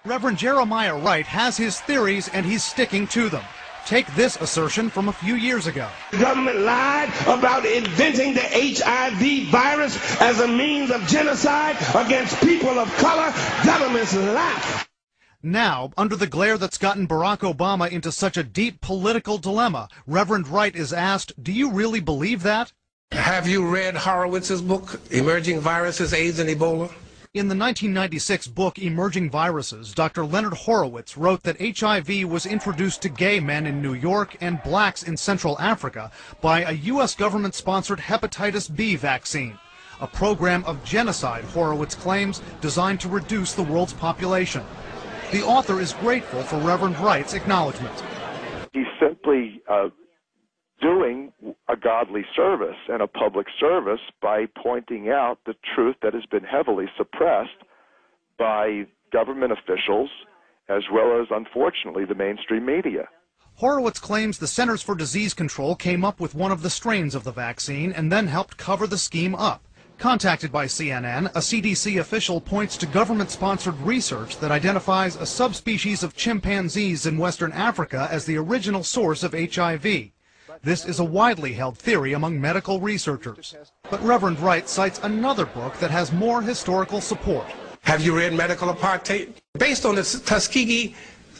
Reverend Jeremiah Wright has his theories and he's sticking to them. Take this assertion from a few years ago. The government lied about inventing the HIV virus as a means of genocide against people of color. Governments lie. Now, under the glare that's gotten Barack Obama into such a deep political dilemma, Reverend Wright is asked, do you really believe that? Have you read Horowitz's book, Emerging Viruses, AIDS and Ebola? In the 1996 book, Emerging Viruses, Dr. Leonard Horowitz wrote that HIV was introduced to gay men in New York and blacks in Central Africa by a U.S. government-sponsored hepatitis B vaccine, a program of genocide, Horowitz claims, designed to reduce the world's population. The author is grateful for Reverend Wright's acknowledgement. He's simply doing a godly service and a public service by pointing out the truth that has been heavily suppressed by government officials as well as, unfortunately, the mainstream media. Horowitz claims the Centers for Disease Control came up with one of the strains of the vaccine and then helped cover the scheme up. Contacted by CNN, a CDC official points to government-sponsored research that identifies a subspecies of chimpanzees in Western Africa as the original source of HIV. This is a widely held theory among medical researchers. But Reverend Wright cites another book that has more historical support. Have you read Medical Apartheid? Based on the Tuskegee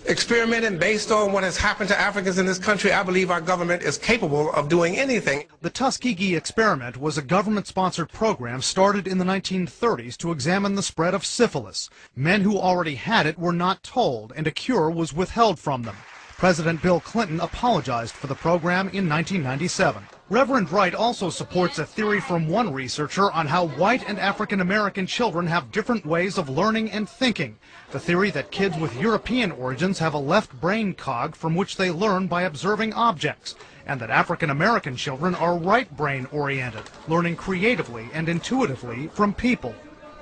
experiment and based on what has happened to Africans in this country, I believe our government is capable of doing anything. The Tuskegee experiment was a government-sponsored program started in the 1930s to examine the spread of syphilis. Men who already had it were not told, and a cure was withheld from them. President Bill Clinton apologized for the program in 1997. Reverend Wright also supports a theory from one researcher on how white and African American children have different ways of learning and thinking. The theory that kids with European origins have a left brain cog from which they learn by observing objects, and that African American children are right brain oriented, learning creatively and intuitively from people.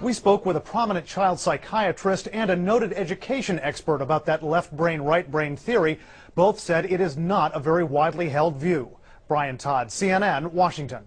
We spoke with a prominent child psychiatrist and a noted education expert about that left brain, right brain theory. Both said it is not a very widely held view. Brian Todd, CNN, Washington.